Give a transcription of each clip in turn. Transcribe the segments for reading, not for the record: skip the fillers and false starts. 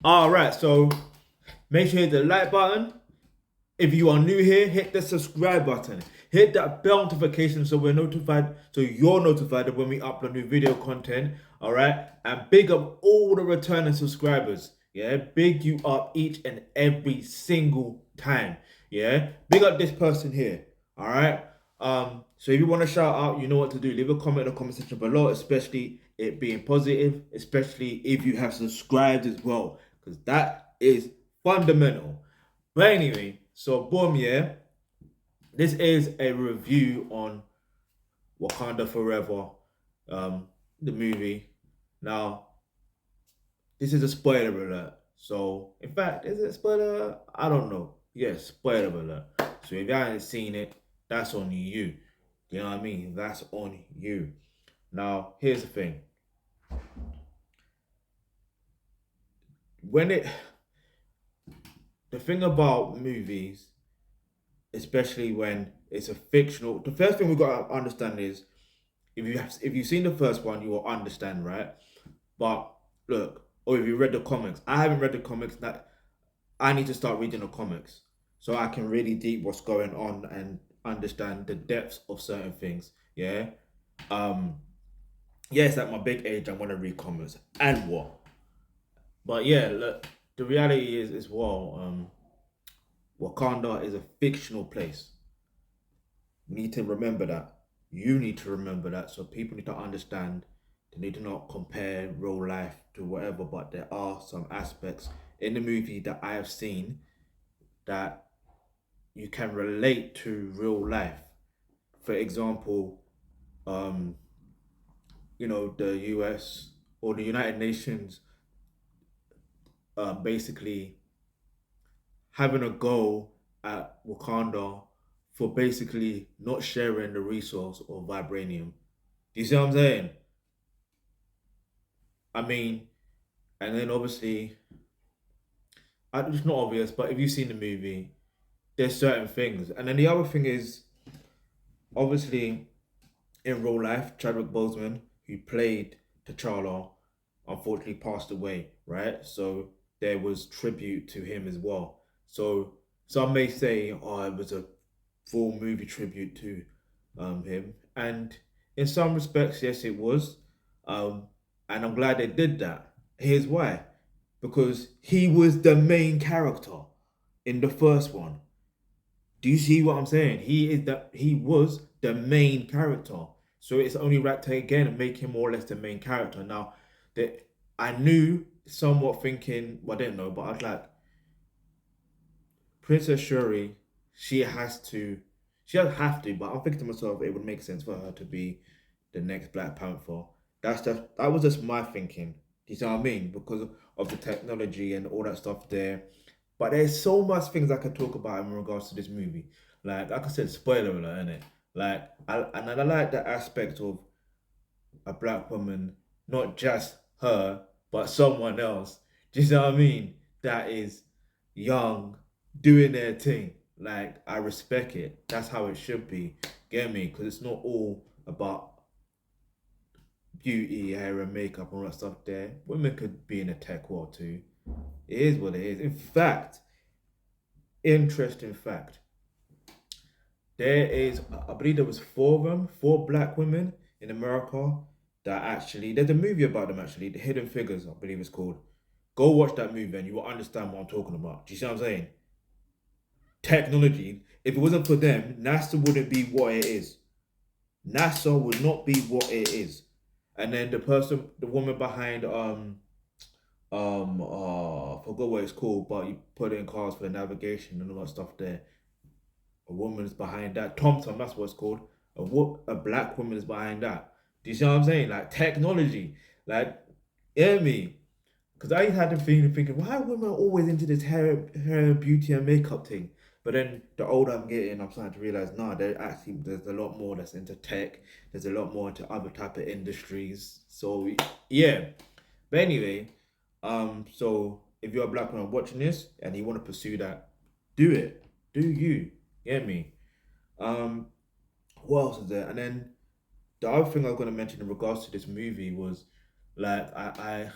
All right, so make sure you hit the like button. If you are new here, hit the subscribe button. Hit that bell notification so we're notified, so you're notified when we upload new video content. All right, and big up all the returning subscribers. Yeah, big you up each and every single time. Yeah, big up this person here. All right. So if you want to shout out, you know what to do. Leave a comment in the comment section below, especially it being positive, especially if you have subscribed as well, because that is fundamental. But anyway, so boom, yeah. This is a review on Wakanda Forever, um, the movie. Now, this is a spoiler alert. So, in fact, is it a spoiler alert? I don't know. Yes, spoiler alert. So if you haven't seen it, that's on you. You know what I mean? That's on you. Now, here's the thing. When it the thing about movies, especially when it's a fictional, the first thing we gotta understand is if you've seen the first one, you will understand, right? But look, or if you read the comics, I haven't read the comics. That I need to start reading the comics so I can really deep what's going on and understand the depths of certain things. Yeah. Um. Yes, at my big age, I want to read comics and what. But yeah, look, the reality is as well. Wakanda is a fictional place. We need to remember that. You need to remember that. So people need to understand. They need to not compare real life to whatever. But there are some aspects in the movie that I have seen that you can relate to real life. For example, um, the US or the United Nations basically having a go at Wakanda for basically not sharing the resource of vibranium. Do you see what I'm saying? I mean, and then obviously, it's not obvious, but if you've seen the movie, there's certain things. And then the other thing is, obviously, in real life, Chadwick Boseman, who played T'Challa, unfortunately passed away, right? So there was tribute to him as well. So some may say, oh, it was a full movie tribute to him. And in some respects, yes, it was. Um, and I'm glad they did that. Here's why. Because he was the main character in the first one. Do you see what I'm saying? He was the main character. So it's only right to again make him more or less the main character. Now that I knew somewhat thinking, well I didn't know, but I was like, Princess Shuri, she doesn't have to, but I'm thinking to myself it would make sense for her to be the next Black Panther. That was just my thinking. Do you see what I mean? Because of the technology and all that stuff there. But there's so much things I could talk about in regards to this movie. Like I said, spoiler alert, innit? I like the aspect of a black woman, not just her, but someone else. Do you see what I mean? That is young, doing their thing. Like I respect it. That's how it should be. Get me? Because it's not all about beauty, hair, and makeup and all that stuff. There, women could be in the tech world too. It is what it is. In fact, interesting fact. There is, I believe there was four of them, four black women in America that actually, there's a movie about them actually, The Hidden Figures, I believe it's called. Go watch that movie and you will understand what I'm talking about. Do you see what I'm saying? Technology, if it wasn't for them, NASA wouldn't be what it is. NASA would not be what it is. And then the woman behind, I forgot what it's called, but you put it in cars for the navigation and all that stuff there. A woman is behind that. TomTom, that's what it's called. A black woman is behind that. Do you see what I'm saying? Like technology, like hear me. Because I had the feeling thinking, why are women always into this hair, beauty, and makeup thing? But then the older I'm getting, I'm starting to realize, no, there's a lot more that's into tech. There's a lot more into other type of industries. So yeah. But anyway, so if you're a black man watching this and you want to pursue that, do it. Do you get me? Um, what else is there? And then the other thing I was going to mention in regards to this movie was like I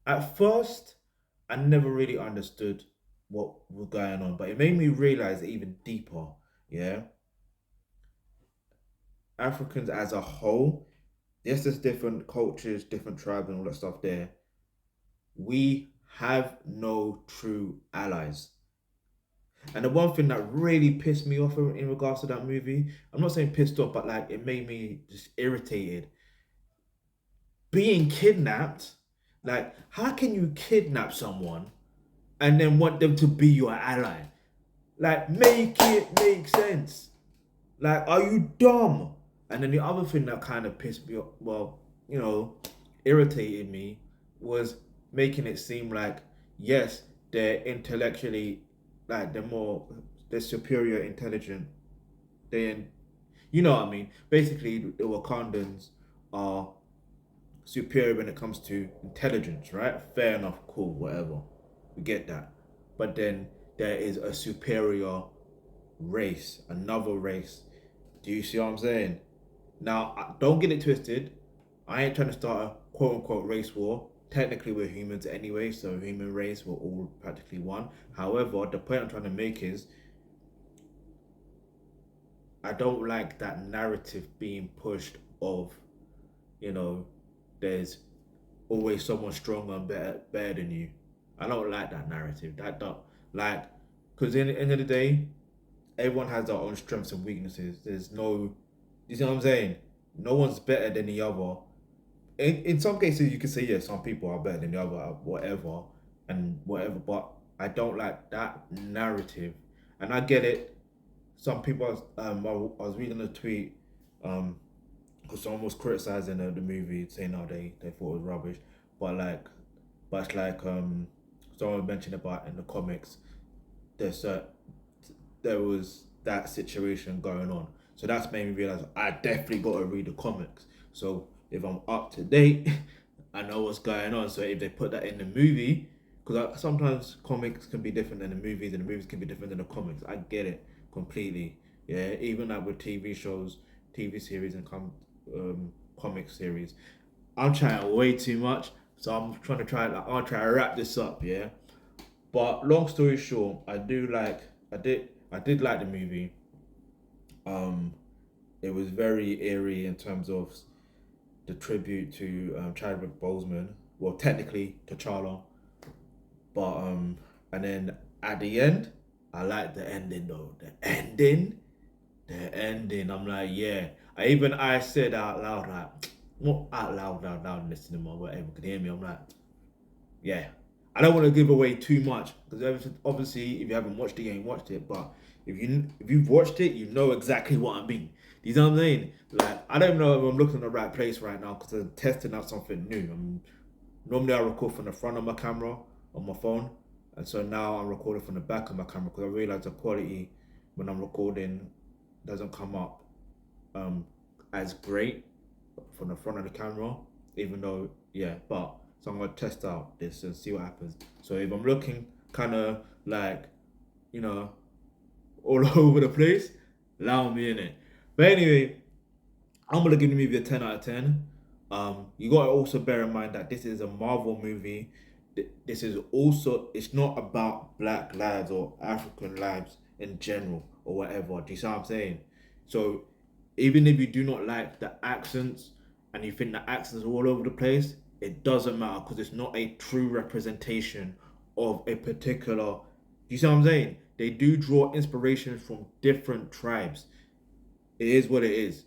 At first, I never really understood what was going on, but it made me realize even deeper. Yeah, Africans as a whole, yes, there's different cultures, different tribes, and all that stuff there. We have no true allies. And the one thing that really pissed me off in regards to that movie, I'm not saying pissed off, but like it made me just irritated. Being kidnapped, like, how can you kidnap someone and then want them to be your ally? Like, make it make sense. Like, are you dumb? And then the other thing that kind of pissed me off, well, you know, irritated me was making it seem like, yes, they're intellectually, like, they're superior intelligent. They, you know what I mean? Basically, the Wakandans are superior when it comes to intelligence, right? Fair enough, cool, whatever. We get that. But then there is a superior race, another race. Do you see what I'm saying? Now, don't get it twisted. I ain't trying to start a quote unquote race war. Technically, we're humans anyway, so human race, we're all practically one. However, the point I'm trying to make is I don't like that narrative being pushed of, you know, there's always someone stronger and better than you. I don't like that narrative. That don't like because in the end of the day, everyone has their own strengths and weaknesses. There's no, you see what I'm saying? No one's better than the other. In some cases, you can say yeah, some people are better than the other, whatever, and whatever. But I don't like that narrative, and I get it. Some people, I was reading a tweet, because someone was criticizing the movie, saying how they thought it was rubbish, but like, but it's like someone mentioned about in the comics, there's there was that situation going on. So that's made me realize I definitely got to read the comics. So if I'm up to date, I know what's going on. So if they put that in the movie, because sometimes comics can be different than the movies, and the movies can be different than the comics. I get it completely. Yeah, even like with TV shows, TV series, and comic series. I'm trying way too much, so I'm trying to try. Like, I'll try to wrap this up. Yeah, but long story short, I did like the movie. Um, it was very eerie in terms of the tribute to Chadwick Boseman. Well, technically T'Challa, but and then at the end, I like the ending though. The ending. I'm like, yeah. I said out loud, like, not out loud in the cinema, whatever could hear me. I'm like, yeah. I don't want to give away too much because obviously, if you haven't watched it, you ain't watched it. But if you've watched it, you know exactly what I mean. Do you know what I'm saying? Like, I don't know if I'm looking in the right place right now because I'm testing out something new. Normally I record from the front of my camera on my phone, and so now I'm recording from the back of my camera because I realize the quality when I'm recording doesn't come up as great from the front of the camera, even though yeah, but so I'm gonna test out this and see what happens. So if I'm looking kind of like, you know, all over the place, allow me in it. But anyway, I'm gonna give the movie a 10 out of 10. You gotta also bear in mind that this is a Marvel movie. This is also, it's not about black lives or African lives in general or whatever. Do you see what I'm saying? So even if you do not like the accents and you think the accents are all over the place, it doesn't matter because it's not a true representation of a particular. You see what I'm saying? They do draw inspiration from different tribes. It is what it is.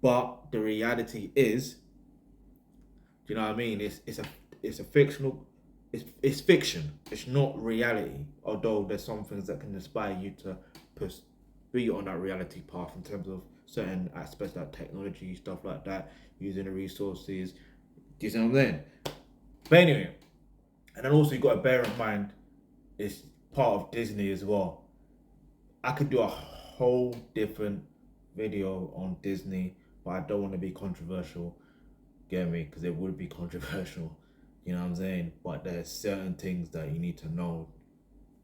But the reality is, do you know what I mean? It's a fictional, it's fiction. It's not reality. Although there's some things that can inspire you to be on that reality path in terms of certain aspects like technology, stuff like that, using the resources. Do you see what I'm saying? But anyway, and then also you got to bear in mind it's part of Disney as well. I could do a whole different video on Disney, but I don't want to be controversial. Get me? Because it would be controversial. You know what I'm saying? But there's certain things that you need to know.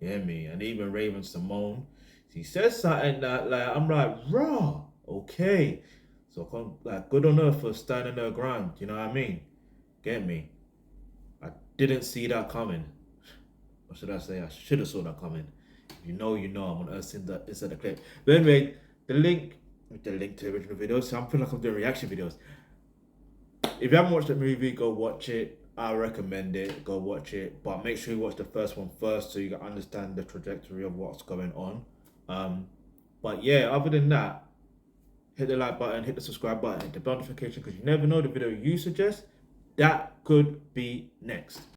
You hear me? And even Raven Simone, she says something that like I'm like, raw, okay. So like good on her for standing her ground. You know what I mean? Get me? I didn't see that coming. Or should I say I should have saw that coming. If you know, you know. I'm gonna send that inside the clip. But anyway, the link to the original video. So I'm feeling like I'm doing reaction videos. If you haven't watched that movie, go watch it. I recommend it. Go watch it. But make sure you watch the first one first so you can understand the trajectory of what's going on. But yeah, other than that, hit the like button, hit the subscribe button, hit the bell notification, because you never know the video you suggest that could be next.